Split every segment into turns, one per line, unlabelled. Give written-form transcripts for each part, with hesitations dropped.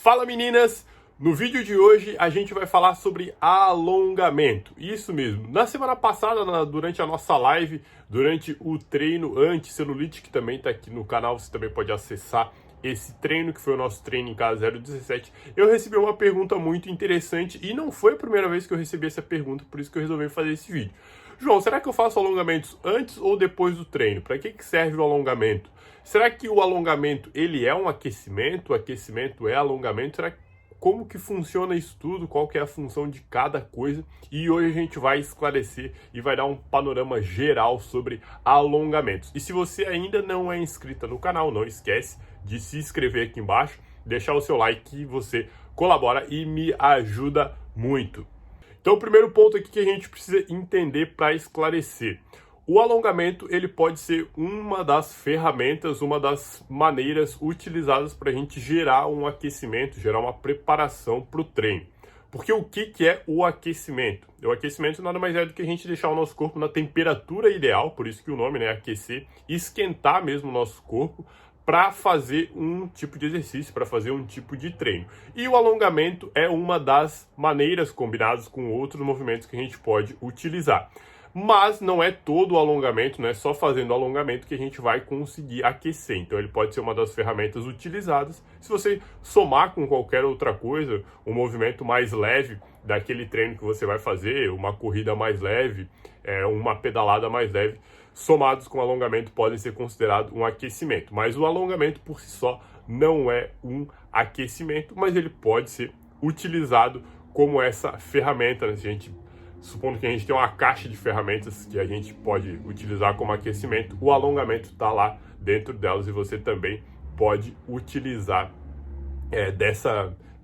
Fala meninas! No vídeo de hoje a gente vai falar sobre alongamento. Isso mesmo. Na semana passada, durante a nossa live, durante o treino anti-celulite, que também está aqui no canal, você também pode acessar esse treino, que foi o nosso treino em casa 017, eu recebi uma pergunta muito interessante e não foi a primeira vez que eu recebi essa pergunta, por isso que eu resolvi fazer esse vídeo. João, será que eu faço alongamentos antes ou depois do treino? Para que serve o alongamento? Será que o alongamento ele é um aquecimento? O aquecimento é alongamento? Como que funciona isso tudo? Qual que é a função de cada coisa? E hoje a gente vai esclarecer e vai dar um panorama geral sobre alongamentos. E se você ainda não é inscrita no canal, não esquece de se inscrever aqui embaixo, deixar o seu like que você colabora e me ajuda muito. Então, o primeiro ponto aqui que a gente precisa entender para esclarecer. O alongamento ele pode ser uma das ferramentas, uma das maneiras utilizadas para a gente gerar um aquecimento, gerar uma preparação para o treino. Porque o que é o aquecimento? O aquecimento nada mais é do que a gente deixar o nosso corpo na temperatura ideal, por isso que o nome é aquecer, esquentar mesmo o nosso corpo para fazer um tipo de exercício, para fazer um tipo de treino. E o alongamento é uma das maneiras combinadas com outros movimentos que a gente pode utilizar. Mas não é todo o alongamento, não é só fazendo alongamento que a gente vai conseguir aquecer. Então ele pode ser uma das ferramentas utilizadas. Se você somar com qualquer outra coisa, um movimento mais leve daquele treino que você vai fazer, uma corrida mais leve, uma pedalada mais leve, somados com alongamento podem ser considerados um aquecimento. Mas o alongamento por si só não é um aquecimento, mas ele pode ser utilizado como essa ferramenta, né? Supondo que a gente tem uma caixa de ferramentas que a gente pode utilizar como aquecimento, o alongamento está lá dentro delas e você também pode utilizar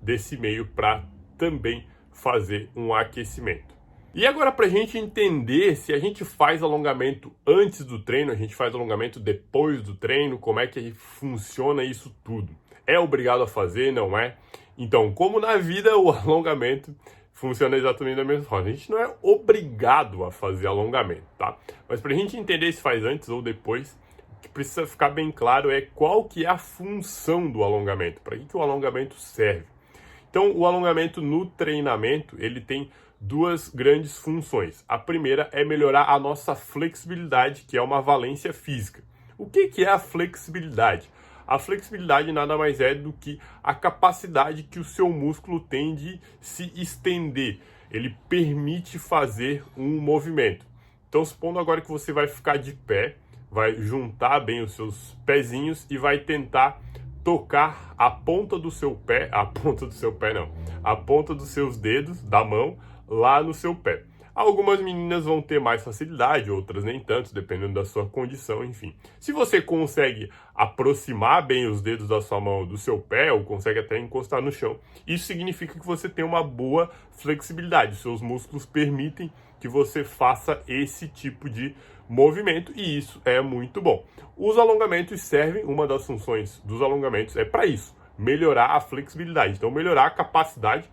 desse meio para também fazer um aquecimento. E agora, para a gente entender se a gente faz alongamento antes do treino, a gente faz alongamento depois do treino, como é que funciona isso tudo? É obrigado a fazer, não é? Então, como na vida, o alongamento funciona exatamente da mesma forma. A gente não é obrigado a fazer alongamento, tá? Mas para a gente entender se faz antes ou depois, o que precisa ficar bem claro é qual que é a função do alongamento, para que o alongamento serve. Então, o alongamento no treinamento, ele tem duas grandes funções. A primeira é melhorar a nossa flexibilidade, que é uma valência física. O que é a flexibilidade? A flexibilidade nada mais é do que a capacidade que o seu músculo tem de se estender. Ele permite fazer um movimento. Então, supondo agora que você vai ficar de pé, vai juntar bem os seus pezinhos e vai tentar tocar a ponta dos seus dedos da mão lá no seu pé. Algumas meninas vão ter mais facilidade, outras nem tanto, dependendo da sua condição, enfim. Se você consegue aproximar bem os dedos da sua mão do seu pé, ou consegue até encostar no chão, isso significa que você tem uma boa flexibilidade. Os seus músculos permitem que você faça esse tipo de movimento, e isso é muito bom. Os alongamentos servem, uma das funções dos alongamentos é para isso, melhorar a flexibilidade, então melhorar a capacidade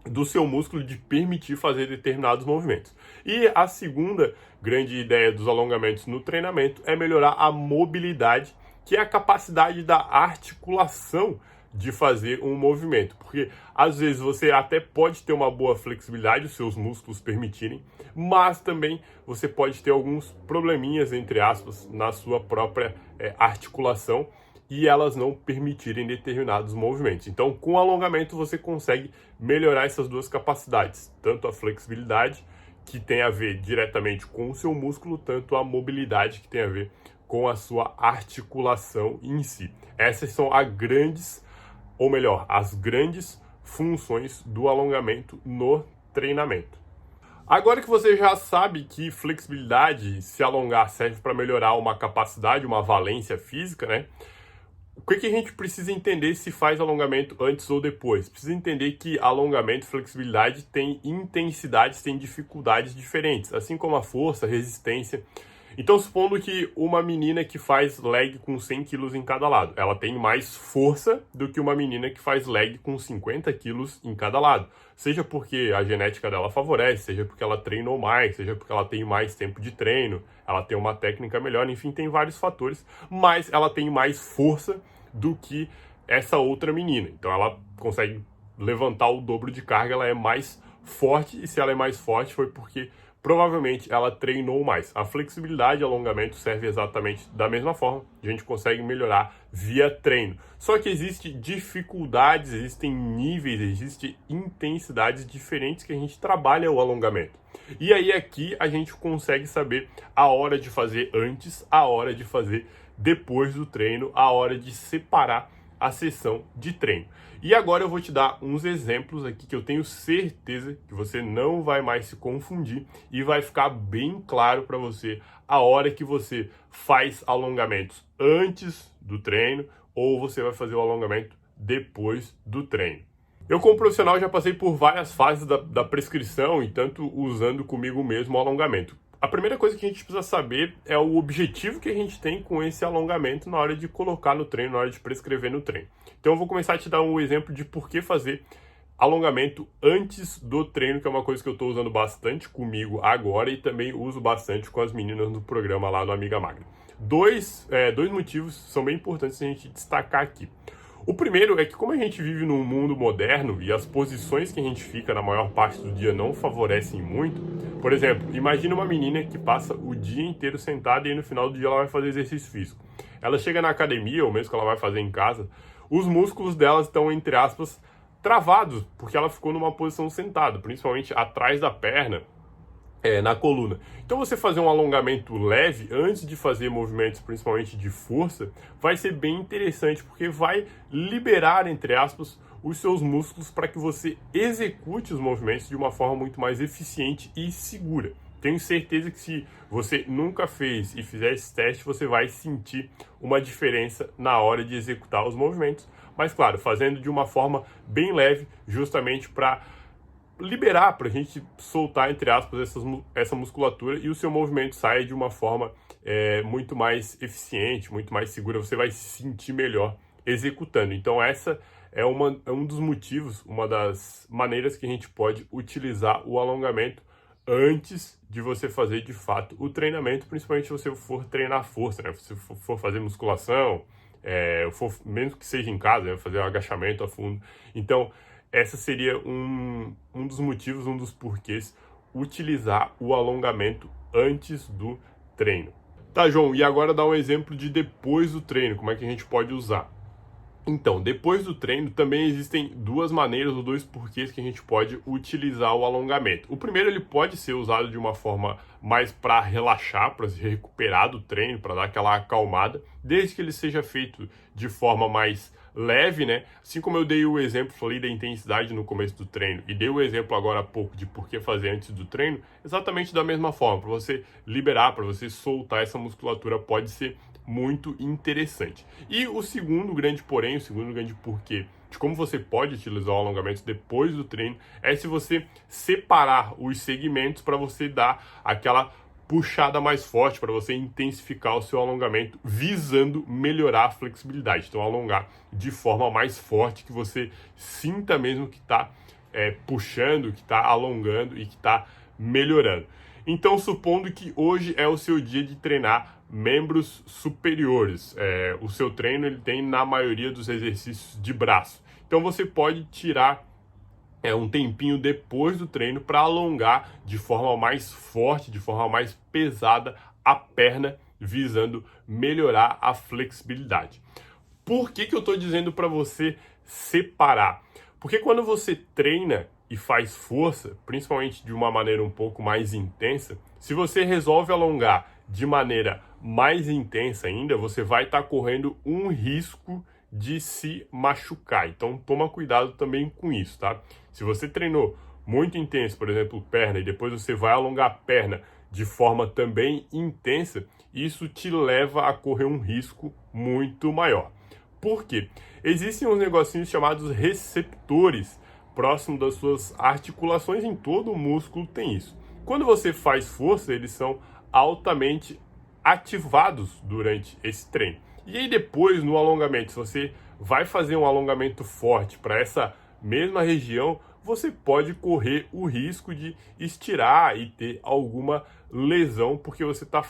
do seu músculo de permitir fazer determinados movimentos. E a segunda grande ideia dos alongamentos no treinamento é melhorar a mobilidade, que é a capacidade da articulação de fazer um movimento. Porque às vezes você até pode ter uma boa flexibilidade, os seus músculos permitirem, mas também você pode ter alguns probleminhas, entre aspas, na sua própria articulação, e elas não permitirem determinados movimentos. Então, com alongamento, você consegue melhorar essas duas capacidades, tanto a flexibilidade, que tem a ver diretamente com o seu músculo, tanto a mobilidade, que tem a ver com a sua articulação em si. Essas são as grandes funções do alongamento no treinamento. Agora que você já sabe que flexibilidade, se alongar, serve para melhorar uma capacidade, uma valência física, né? O que a gente precisa entender se faz alongamento antes ou depois? Precisa entender que alongamento e flexibilidade tem intensidades, tem dificuldades diferentes, assim como a força, a resistência. Então, supondo que uma menina que faz leg com 100 quilos em cada lado, ela tem mais força do que uma menina que faz leg com 50 quilos em cada lado. Seja porque a genética dela favorece, seja porque ela treinou mais, seja porque ela tem mais tempo de treino, ela tem uma técnica melhor, enfim, tem vários fatores, mas ela tem mais força do que essa outra menina. Então ela consegue levantar o dobro de carga, ela é mais forte, e se ela é mais forte foi porque provavelmente ela treinou mais. A flexibilidade e alongamento serve exatamente da mesma forma, a gente consegue melhorar via treino. Só que existem dificuldades, existem níveis, existem intensidades diferentes que a gente trabalha o alongamento. E aí aqui a gente consegue saber a hora de fazer antes, a hora de fazer depois do treino, a hora de separar a sessão de treino. E agora eu vou te dar uns exemplos aqui que eu tenho certeza que você não vai mais se confundir e vai ficar bem claro para você a hora que você faz alongamentos antes do treino ou você vai fazer o alongamento depois do treino. Eu, como profissional, já passei por várias fases da prescrição e tanto usando comigo mesmo o alongamento. A primeira coisa que a gente precisa saber é o objetivo que a gente tem com esse alongamento na hora de colocar no treino, na hora de prescrever no treino. Então eu vou começar a te dar um exemplo de por que fazer alongamento antes do treino, que é uma coisa que eu estou usando bastante comigo agora e também uso bastante com as meninas no programa lá no Amiga Magra. Dois motivos são bem importantes a gente destacar aqui. O primeiro é que como a gente vive num mundo moderno e as posições que a gente fica na maior parte do dia não favorecem muito, por exemplo, imagina uma menina que passa o dia inteiro sentada e no final do dia ela vai fazer exercício físico. Ela chega na academia, ou mesmo que ela vai fazer em casa, os músculos dela estão, entre aspas, travados, porque ela ficou numa posição sentada, principalmente atrás da perna, na coluna. Então você fazer um alongamento leve antes de fazer movimentos principalmente de força vai ser bem interessante, porque vai liberar, entre aspas, os seus músculos para que você execute os movimentos de uma forma muito mais eficiente e segura. Tenho certeza que se você nunca fez e fizer esse teste, você vai sentir uma diferença na hora de executar os movimentos. Mas claro, fazendo de uma forma bem leve, justamente para liberar, para a gente soltar, entre aspas, essa musculatura e o seu movimento saia de uma forma muito mais eficiente, muito mais segura, você vai se sentir melhor executando. Então essa é um dos motivos, uma das maneiras que a gente pode utilizar o alongamento antes de você fazer de fato o treinamento, principalmente se você for treinar força, né? Se você for fazer musculação, mesmo que seja em casa, né? Fazer um agachamento a fundo. Então essa seria um dos motivos, um dos porquês, utilizar o alongamento antes do treino. Tá, João, e agora dá um exemplo de depois do treino, como é que a gente pode usar? Então, depois do treino também existem duas maneiras ou dois porquês que a gente pode utilizar o alongamento. O primeiro, ele pode ser usado de uma forma mais para relaxar, para se recuperar do treino, para dar aquela acalmada, desde que ele seja feito de forma mais leve, né? Assim como eu dei o exemplo, falei da intensidade no começo do treino e dei o exemplo agora há pouco de por que fazer antes do treino, exatamente da mesma forma, para você liberar, para você soltar essa musculatura, pode ser muito interessante. E o segundo grande porém, o segundo grande porquê de como você pode utilizar o alongamento depois do treino é se você separar os segmentos para você dar aquela puxada mais forte, para você intensificar o seu alongamento visando melhorar a flexibilidade. Então alongar de forma mais forte, que você sinta mesmo que está puxando, que está alongando e que está melhorando. Então, supondo que hoje é o seu dia de treinar membros superiores, o seu treino ele tem na maioria dos exercícios de braço. Então você pode tirar um tempinho depois do treino para alongar de forma mais forte, de forma mais pesada a perna, visando melhorar a flexibilidade. Por que eu estou dizendo para você separar? Porque quando você treina e faz força, principalmente de uma maneira um pouco mais intensa, se você resolve alongar de maneira mais intensa ainda, você vai estar correndo um risco de se machucar. Então toma cuidado também com isso, tá? Se você treinou muito intenso, por exemplo, perna, e depois você vai alongar a perna de forma também intensa, isso te leva a correr um risco muito maior. Por quê? Existem uns negocinhos chamados receptores próximo das suas articulações, em todo o músculo tem isso. Quando você faz força, eles são altamente ativados durante esse treino. E aí depois, no alongamento, se você vai fazer um alongamento forte para essa mesma região, você pode correr o risco de estirar e ter alguma lesão, porque você está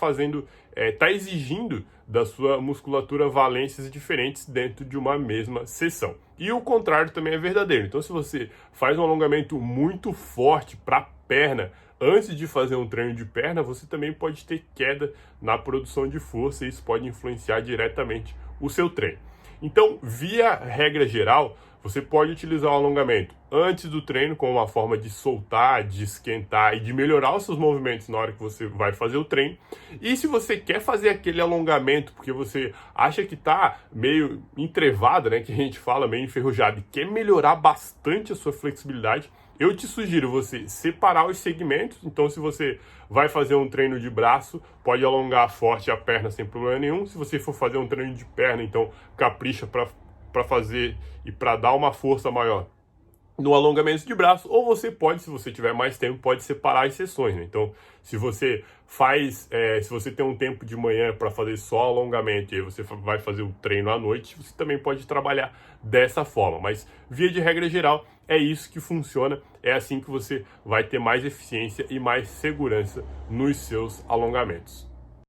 está exigindo da sua musculatura valências diferentes dentro de uma mesma sessão. E o contrário também é verdadeiro. Então, se você faz um alongamento muito forte para a perna antes de fazer um treino de perna, você também pode ter queda na produção de força e isso pode influenciar diretamente o seu treino. Então, via regra geral, você pode utilizar o alongamento antes do treino como uma forma de soltar, de esquentar e de melhorar os seus movimentos na hora que você vai fazer o treino. E se você quer fazer aquele alongamento porque você acha que está meio entrevado, né, que a gente fala, meio enferrujado, e quer melhorar bastante a sua flexibilidade, eu te sugiro você separar os segmentos. Então, se você vai fazer um treino de braço, pode alongar forte a perna sem problema nenhum. Se você for fazer um treino de perna, então capricha para fazer e para dar uma força maior no alongamento de braço, ou você pode, se você tiver mais tempo, pode separar as sessões, né? Então, se você se você tem um tempo de manhã para fazer só alongamento e aí você vai fazer o treino à noite, você também pode trabalhar dessa forma. Mas, via de regra geral, é isso que funciona, é assim que você vai ter mais eficiência e mais segurança nos seus alongamentos.